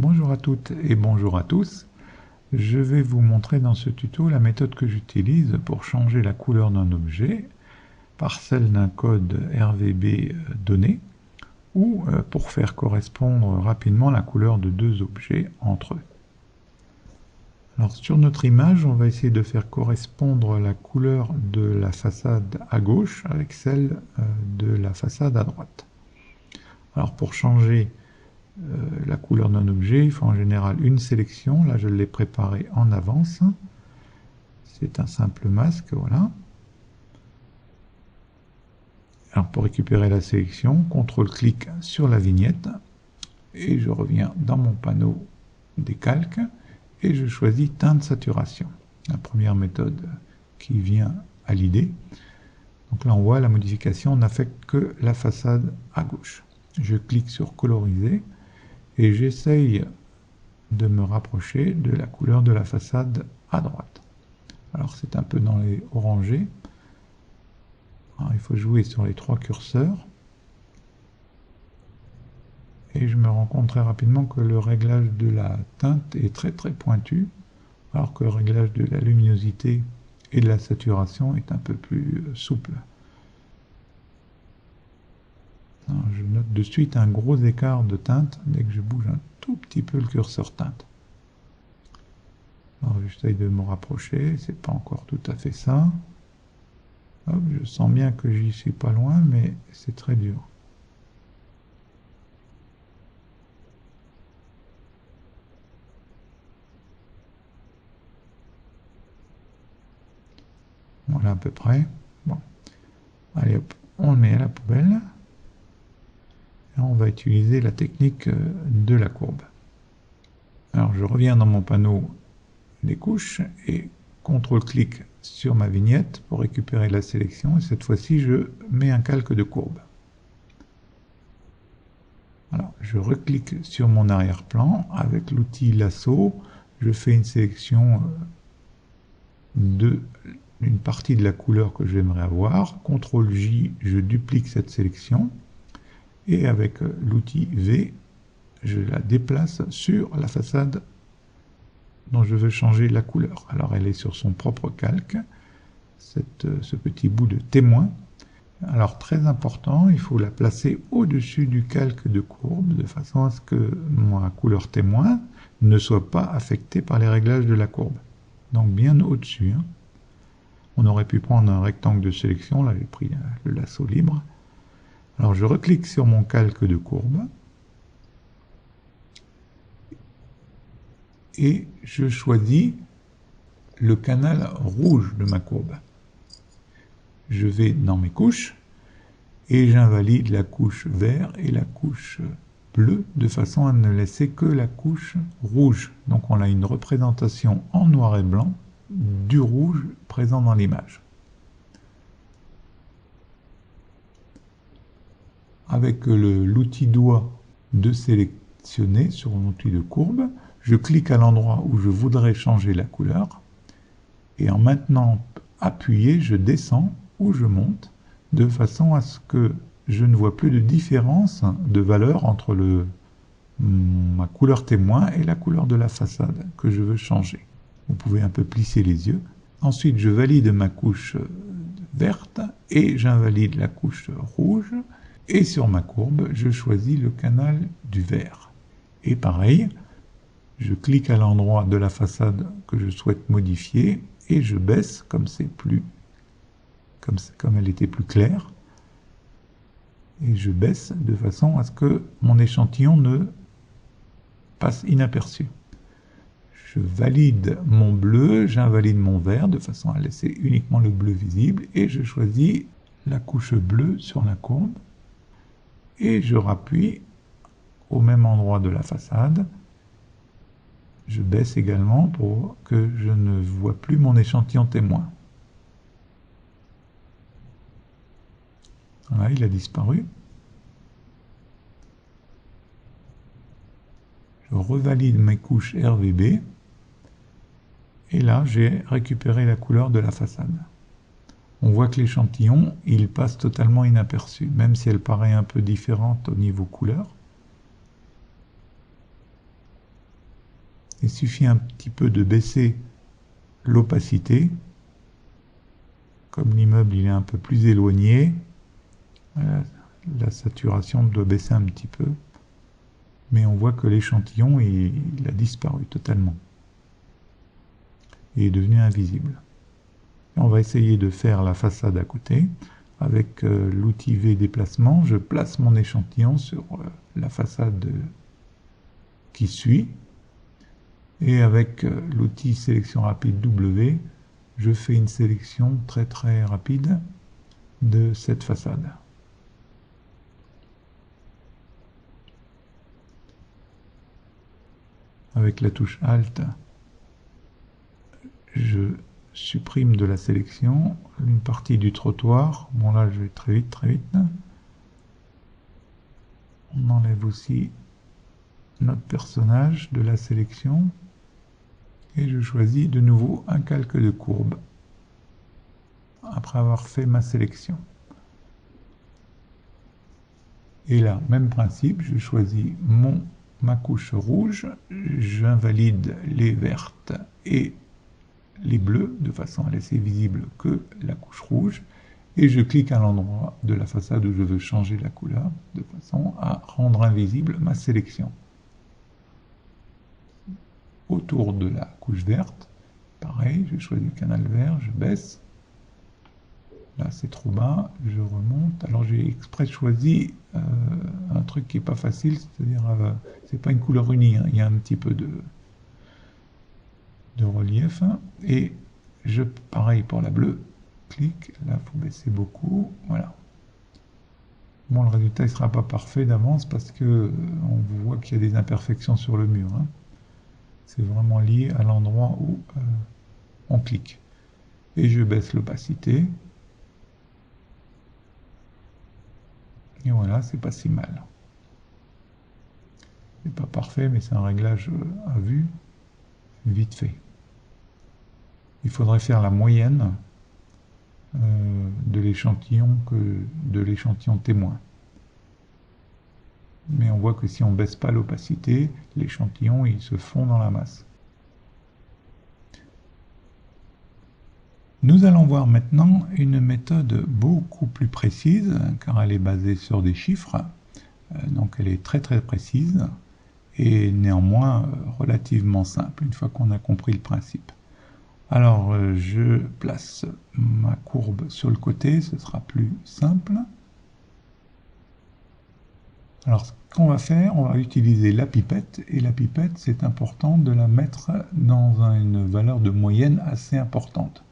Bonjour à toutes et bonjour à tous. Je vais vous montrer dans ce tuto la méthode que j'utilise pour changer la couleur d'un objet par celle d'un code RVB donné ou pour faire correspondre rapidement la couleur de deux objets entre eux. Alors sur notre image, on va essayer de faire correspondre la couleur de la façade à gauche avec celle de la façade à droite. Alors pour changer la couleur d'un objet, il faut en général une sélection. Là, je l'ai préparé en avance. C'est un simple masque, voilà. Alors, pour récupérer la sélection, CTRL-clic sur la vignette et je reviens dans mon panneau des calques et je choisis teinte saturation. La première méthode qui vient à l'idée. Donc là, on voit la modification n'affecte que la façade à gauche. Je clique sur coloriser et j'essaye de me rapprocher de la couleur de la façade à droite. Alors c'est un peu dans les orangés. Alors, il faut jouer sur les trois curseurs. Et je me rends compte très rapidement que le réglage de la teinte est très pointu, alors que le réglage de la luminosité et de la saturation est un peu plus souple. Alors, je note de suite un gros écart de teinte dès que je bouge un tout petit peu le curseur teinte. Alors j'essaye de me rapprocher, c'est pas encore tout à fait ça. Hop, je sens bien que j'y suis pas loin, mais c'est très dur. Voilà à peu près. Bon, allez hop, on le met à la poubelle. Et on va utiliser la technique de la courbe. Alors je reviens dans mon panneau des couches et CTRL-clic sur ma vignette pour récupérer la sélection. Et cette fois-ci, je mets un calque de courbe. Alors, je reclique sur mon arrière-plan avec l'outil lasso. Je fais une sélection d'une partie de la couleur que j'aimerais avoir. CTRL-J, je duplique cette sélection. Et avec l'outil V, je la déplace sur la façade dont je veux changer la couleur. Alors elle est sur son propre calque, ce petit bout de témoin. Alors très important, il faut la placer au-dessus du calque de courbe, de façon à ce que ma couleur témoin ne soit pas affectée par les réglages de la courbe. Donc bien au-dessus. On aurait pu prendre un rectangle de sélection, là j'ai pris le lasso libre. Alors je reclique sur mon calque de courbe et je choisis le canal rouge de ma courbe. Je vais dans mes couches et j'invalide la couche vert et la couche bleue de façon à ne laisser que la couche rouge. Donc on a une représentation en noir et blanc du rouge présent dans l'image. Avec l'outil doigt de sélectionner sur mon outil de courbe, je clique à l'endroit où je voudrais changer la couleur et en maintenant appuyé, je descends ou je monte de façon à ce que je ne vois plus de différence de valeur entre ma couleur témoin et la couleur de la façade que je veux changer. Vous pouvez un peu plisser les yeux. Ensuite, je valide ma couche verte et j'invalide la couche rouge. Et sur ma courbe, je choisis le canal du vert. Et pareil, je clique à l'endroit de la façade que je souhaite modifier et je baisse comme elle était plus claire. Et je baisse de façon à ce que mon échantillon ne passe inaperçu. Je valide mon bleu, j'invalide mon vert de façon à laisser uniquement le bleu visible et je choisis la couche bleue sur la courbe et je rappuie au même endroit de la façade. Je baisse également pour que je ne vois plus mon échantillon témoin. Voilà, il a disparu. Je revalide mes couches RVB. Et là, j'ai récupéré la couleur de la façade. On voit que l'échantillon, il passe totalement inaperçu, même si elle paraît un peu différente au niveau couleur. Il suffit un petit peu de baisser l'opacité. Comme l'immeuble il est un peu plus éloigné, la saturation doit baisser un petit peu. Mais on voit que l'échantillon il a disparu totalement. Il est devenu invisible. On va essayer de faire la façade à côté. Avec l'outil V déplacement, je place mon échantillon sur la façade qui suit. Et avec l'outil sélection rapide W, je fais une sélection très très rapide de cette façade. Avec la touche Alt, je supprime de la sélection une partie du trottoir. Bon là je vais très vite. On enlève aussi notre personnage de la sélection. Et je choisis de nouveau un calque de courbe après avoir fait ma sélection. Et là, même principe, je choisis ma couche rouge, j'invalide les vertes et les bleus de façon à laisser visible que la couche rouge et je clique à l'endroit de la façade où je veux changer la couleur de façon à rendre invisible ma sélection. Autour de la couche verte, pareil, je choisis le canal vert, je baisse. Là c'est trop bas, je remonte. Alors j'ai exprès choisi un truc qui n'est pas facile, c'est-à-dire c'est pas une couleur unie, hein. Il y a un petit peu de relief. Et pareil pour la bleue, clique, là il faut baisser beaucoup, voilà. Bon, le résultat ne sera pas parfait d'avance parce que on voit qu'il y a des imperfections sur le mur, hein. C'est vraiment lié à l'endroit où on clique. Et je baisse l'opacité. Et voilà, c'est pas si mal. C'est pas parfait, mais c'est un réglage à vue, vite fait. Il faudrait faire la moyenne de l'échantillon témoin. Mais on voit que si on ne baisse pas l'opacité, l'échantillon il se fond dans la masse. Nous allons voir maintenant une méthode beaucoup plus précise, car elle est basée sur des chiffres, donc elle est très très précise, et néanmoins relativement simple, une fois qu'on a compris le principe. Alors je place ma courbe sur le côté, ce sera plus simple. Alors ce qu'on va faire, on va utiliser la pipette, et la pipette c'est important de la mettre dans une valeur de moyenne assez importante.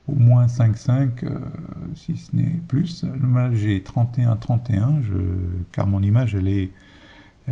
Au moins 5,5 si ce n'est plus. Là j'ai 31,31 car mon image elle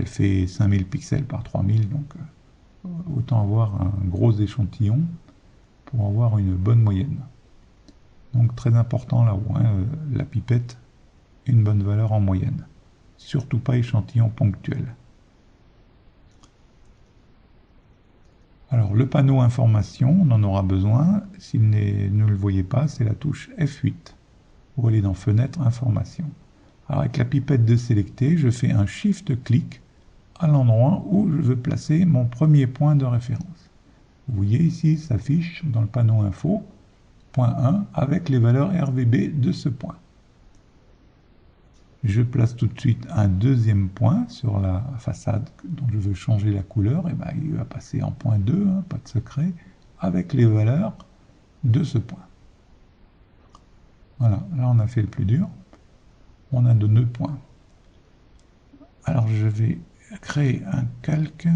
fait 5000 pixels par 3000, donc autant avoir un gros échantillon pour avoir une bonne moyenne. Donc très important là où la pipette, une bonne valeur en moyenne. Surtout pas échantillon ponctuel. Alors le panneau information, on en aura besoin. Si vous ne le voyez pas, c'est la touche F8 pour aller dans fenêtre information. Alors avec la pipette de sélecter, je fais un shift-clic à l'endroit où je veux placer mon premier point de référence. Vous voyez ici, s'affiche dans le panneau info, point 1, avec les valeurs RVB de ce point. Je place tout de suite un deuxième point sur la façade dont je veux changer la couleur, et bien il va passer en point 2, hein, pas de secret, avec les valeurs de ce point. Voilà, là on a fait le plus dur. On a de 2 points. Alors je vais créer un calque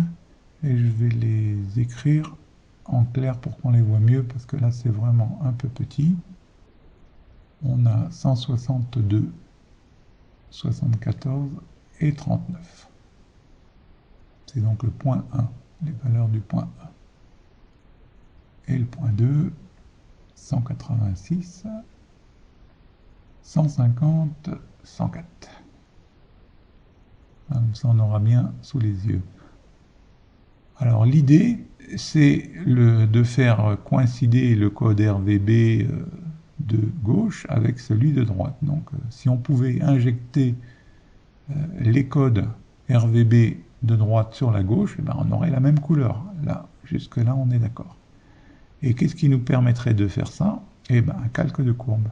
et je vais les écrire en clair pour qu'on les voit mieux, parce que là c'est vraiment un peu petit. On a 162, 74 et 39. C'est donc le point 1, les valeurs du point 1. Et le point 2, 186, 150, 104. Comme ça on aura bien sous les yeux. Alors l'idée, c'est de faire coïncider le code RVB de gauche avec celui de droite. Donc si on pouvait injecter les codes RVB de droite sur la gauche, eh ben, on aurait la même couleur. Là, Jusque là, on est d'accord. Et qu'est-ce qui nous permettrait de faire ça? Eh bien, un calque de courbe.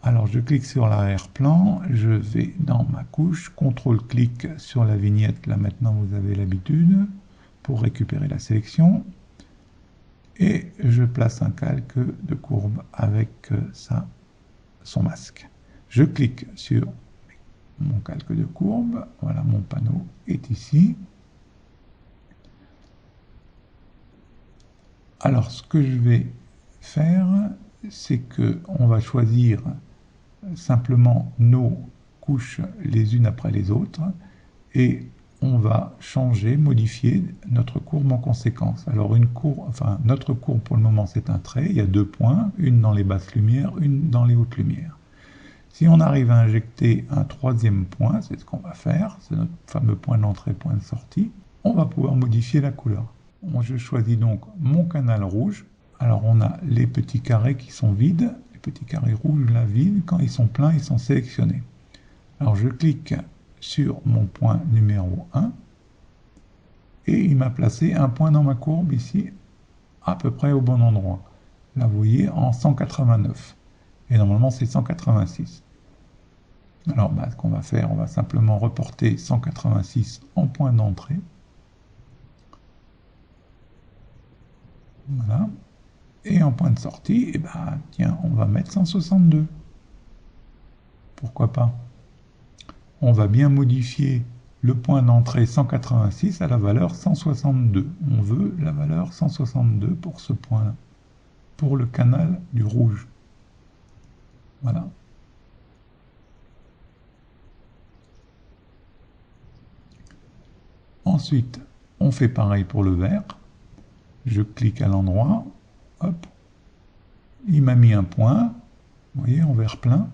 Alors, je clique sur l'arrière-plan, je vais dans ma couche, CTRL-clic sur la vignette, là maintenant vous avez l'habitude, pour récupérer la sélection. Et je place un calque de courbe avec son masque. Je clique sur mon calque de courbe, voilà, mon panneau est ici. Alors, ce que je vais faire, c'est que on va choisir simplement nos couches les unes après les autres et on va changer, modifier notre courbe en conséquence. Alors notre courbe pour le moment c'est un trait, il y a 2 points, une dans les basses lumières, une dans les hautes lumières. Si on arrive à injecter un 3e point, c'est ce qu'on va faire, c'est notre fameux point d'entrée, point de sortie, on va pouvoir modifier la couleur. Je choisis donc mon canal rouge. Alors on a les petits carrés qui sont vides, les petits carrés rouges là vides, quand ils sont pleins, ils sont sélectionnés. Alors je clique sur mon point numéro 1 et il m'a placé un point dans ma courbe ici, à peu près au bon endroit. Là vous voyez en 189 et normalement c'est 186. Alors ce qu'on va faire, on va simplement reporter 186 en point d'entrée. Voilà. Et en point de sortie, eh ben, tiens, on va mettre 162. Pourquoi pas? On va bien modifier le point d'entrée 186 à la valeur 162. On veut la valeur 162 pour ce point, pour le canal du rouge. Voilà. Ensuite, on fait pareil pour le vert. Je clique à l'endroit, hop, il m'a mis un point, vous voyez, en vert plein.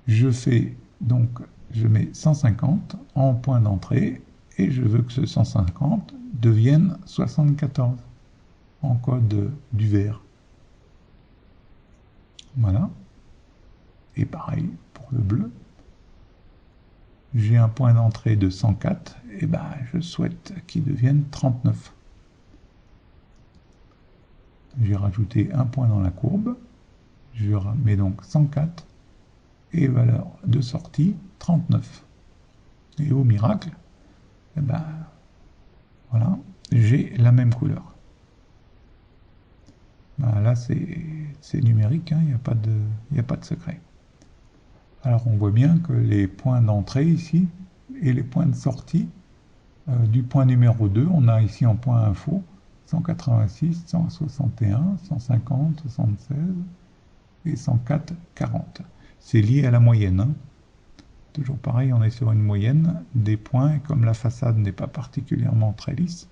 Je mets 150 en point d'entrée et je veux que ce 150 devienne 74 en code du vert. Voilà. Et pareil pour le bleu. J'ai un point d'entrée de 104, et ben je souhaite qu'il devienne 39. J'ai rajouté un point dans la courbe, je mets donc 104 et valeur de sortie 39. Et au miracle, eh ben voilà, j'ai la même couleur. Ben là c'est numérique, hein, il n'y a pas de secret. Alors on voit bien que les points d'entrée ici et les points de sortie du point numéro 2, on a ici en point info 186, 161, 150, 76 et 104, 40. C'est lié à la moyenne. Hein. Toujours pareil, on est sur une moyenne des points, et comme la façade n'est pas particulièrement très lisse,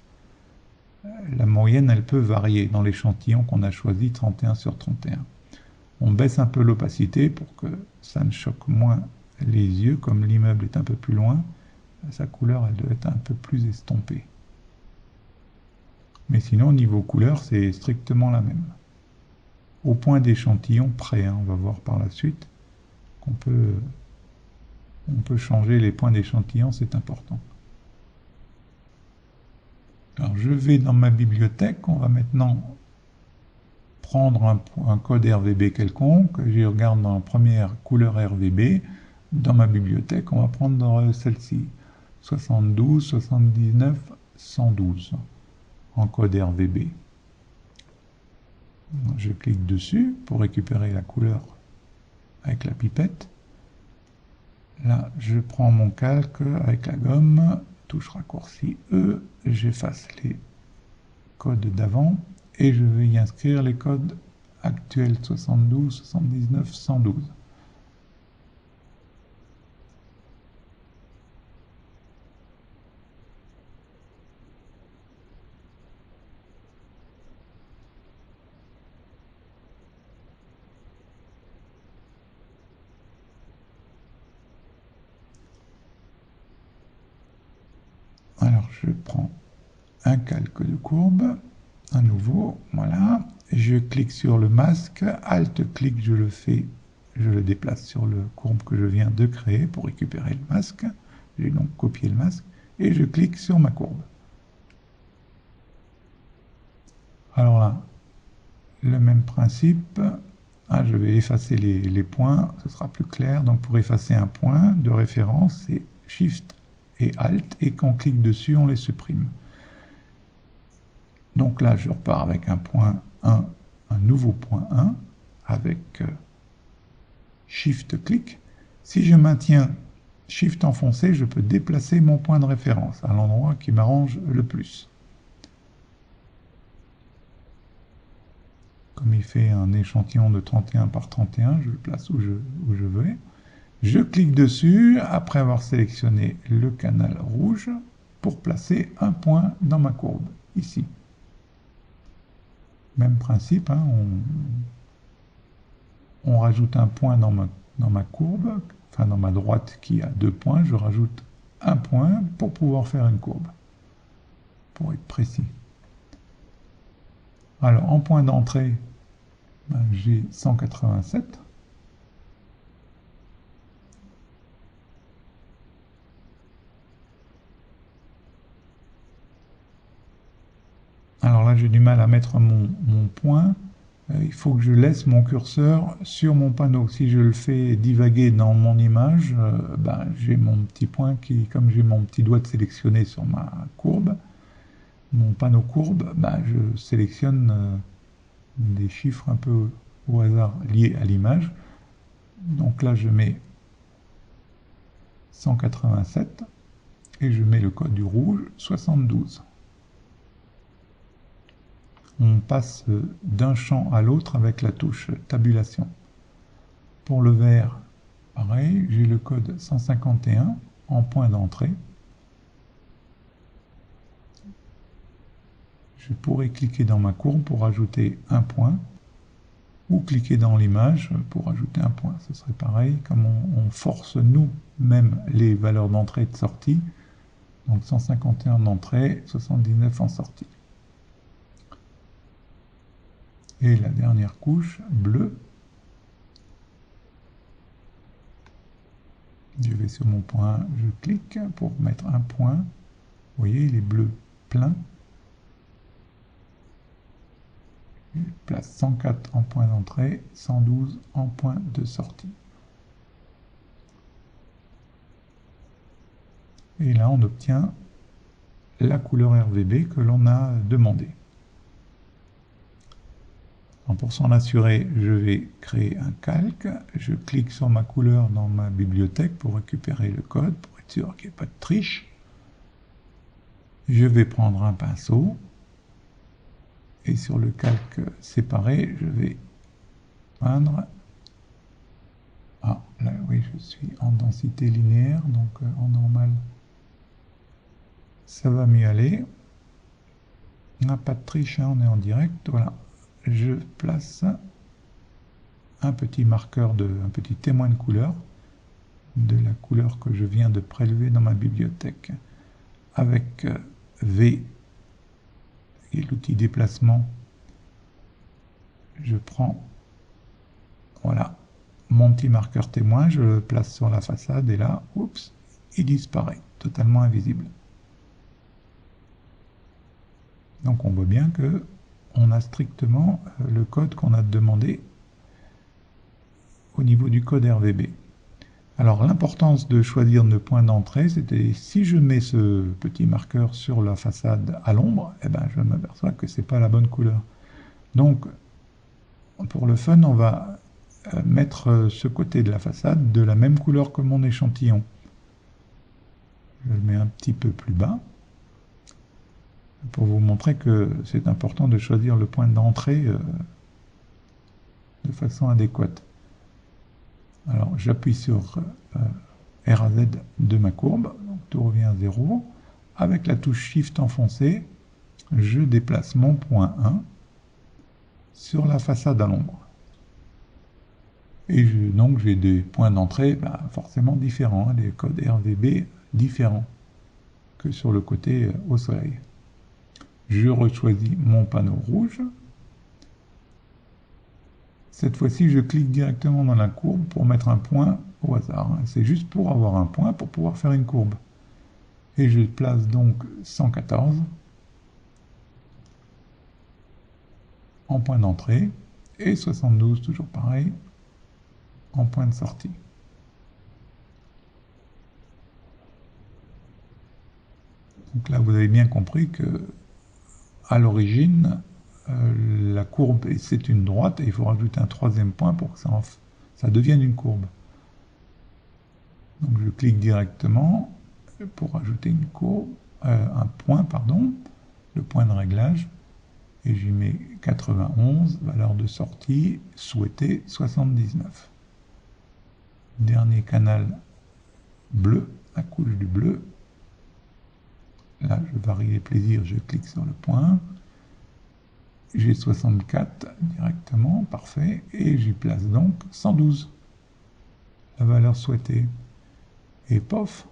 la moyenne elle peut varier dans l'échantillon qu'on a choisi 31 sur 31. On baisse un peu l'opacité pour que ça ne choque moins les yeux, comme l'immeuble est un peu plus loin, sa couleur elle doit être un peu plus estompée. Mais sinon, au niveau couleur, c'est strictement la même. Au point d'échantillon près, hein, on va voir par la suite qu'on peut changer les points d'échantillon, c'est important. Alors je vais dans ma bibliothèque, on va maintenant prendre un code RVB quelconque, je regarde dans la première couleur RVB, dans ma bibliothèque, on va prendre celle-ci, 72, 79, 112, en code RVB. Je clique dessus pour récupérer la couleur avec la pipette. Là, je prends mon calque avec la gomme, touche raccourci E, j'efface les codes d'avant et je vais y inscrire les codes actuels 72, 79, 112. Alors je prends un calque de courbe, à nouveau, voilà, je clique sur le masque, Alt-clic, je le déplace sur le courbe que je viens de créer pour récupérer le masque, j'ai donc copié le masque, et je clique sur ma courbe. Alors là, le même principe. Ah, je vais effacer les points, ce sera plus clair. Donc pour effacer un point de référence, c'est Shift et Alt, et quand on clique dessus, on les supprime. Donc là, je repars avec un point 1, un nouveau point 1, avec Shift-clic. Si je maintiens Shift enfoncé, je peux déplacer mon point de référence à l'endroit qui m'arrange le plus. Comme il fait un échantillon de 31 par 31, je le place où je veux. Je clique dessus, après avoir sélectionné le canal rouge, pour placer un point dans ma courbe, ici. Même principe, hein, on rajoute un point dans ma courbe, enfin dans ma droite qui a 2 points, je rajoute un point pour pouvoir faire une courbe, pour être précis. Alors en point d'entrée, j'ai 187. Alors là, j'ai du mal à mettre mon point. Il faut que je laisse mon curseur sur mon panneau. Si je le fais divaguer dans mon image, j'ai mon petit point qui, comme j'ai mon petit doigt sélectionné sur ma courbe, mon panneau courbe, je sélectionne des chiffres un peu au hasard liés à l'image. Donc là, je mets 187 et je mets le code du rouge 72. On passe d'un champ à l'autre avec la touche tabulation. Pour le vert, pareil, j'ai le code 151 en point d'entrée. Je pourrais cliquer dans ma courbe pour ajouter un point, ou cliquer dans l'image pour ajouter un point. Ce serait pareil, comme on force nous-mêmes les valeurs d'entrée et de sortie. Donc 151 en entrée, 79 en sortie. Et la dernière couche, bleu. Je vais sur mon point, je clique pour mettre un point. Vous voyez, il est bleu plein. Je place 104 en point d'entrée, 112 en point de sortie. Et là, on obtient la couleur RGB que l'on a demandé. Pour s'en assurer, je vais créer un calque. Je clique sur ma couleur dans ma bibliothèque pour récupérer le code, pour être sûr qu'il n'y ait pas de triche. Je vais prendre un pinceau. Et sur le calque séparé, je vais peindre. Ah, là, oui, je suis en densité linéaire, donc en normal, ça va mieux aller. On n'a pas de triche, hein, on est en direct. Voilà. Je place un petit marqueur, un petit témoin de couleur, de la couleur que je viens de prélever dans ma bibliothèque. Avec V et l'outil déplacement, je prends, voilà, mon petit marqueur témoin, je le place sur la façade et là, oups, il disparaît, totalement invisible. Donc on voit bien que on a strictement le code qu'on a demandé au niveau du code RGB. Alors l'importance de choisir le point d'entrée, c'était si je mets ce petit marqueur sur la façade à l'ombre, je m'aperçois que c'est pas la bonne couleur. Donc pour le fun, on va mettre ce côté de la façade de la même couleur que mon échantillon. Je le mets un petit peu plus bas pour vous montrer que c'est important de choisir le point d'entrée de façon adéquate. Alors j'appuie sur RZ de ma courbe, donc tout revient à 0. Avec la touche Shift enfoncée, je déplace mon point 1 sur la façade à l'ombre. Et donc j'ai des points d'entrée forcément différents, des codes RGB différents que sur le côté au soleil. Je rechoisis mon panneau rouge. Cette fois-ci, je clique directement dans la courbe pour mettre un point au hasard. C'est juste pour avoir un point pour pouvoir faire une courbe. Et je place donc 114. en point d'entrée et 72, toujours pareil, en point de sortie. Donc là, vous avez bien compris que à l'origine, la courbe, c'est une droite, et il faut rajouter un troisième point pour que ça devienne une courbe. Donc je clique directement pour rajouter une courbe, un point, pardon, le point de réglage, et j'y mets 91, valeur de sortie, souhaitée 79. Dernier canal bleu, la couche du bleu. Là, je varie les plaisirs, je clique sur le point. J'ai 64 directement, parfait, et j'y place donc 112, la valeur souhaitée. Et pof,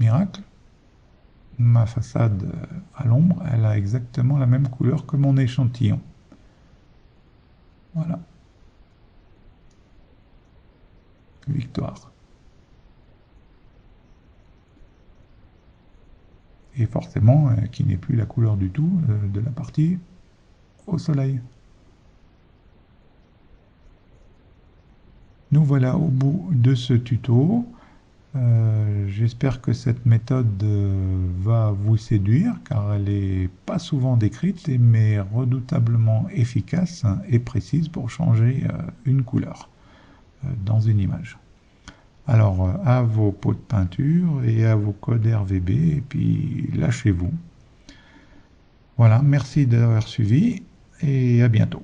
miracle, ma façade à l'ombre, elle a exactement la même couleur que mon échantillon. Voilà. Victoire. Et forcément, qui n'est plus la couleur du tout de la partie au soleil. Nous voilà au bout de ce tuto. J'espère que cette méthode va vous séduire car elle n'est pas souvent décrite mais redoutablement efficace et précise pour changer une couleur dans une image. Alors à vos pots de peinture et à vos codes RVB et puis lâchez-vous. Voilà, merci d'avoir suivi et à bientôt.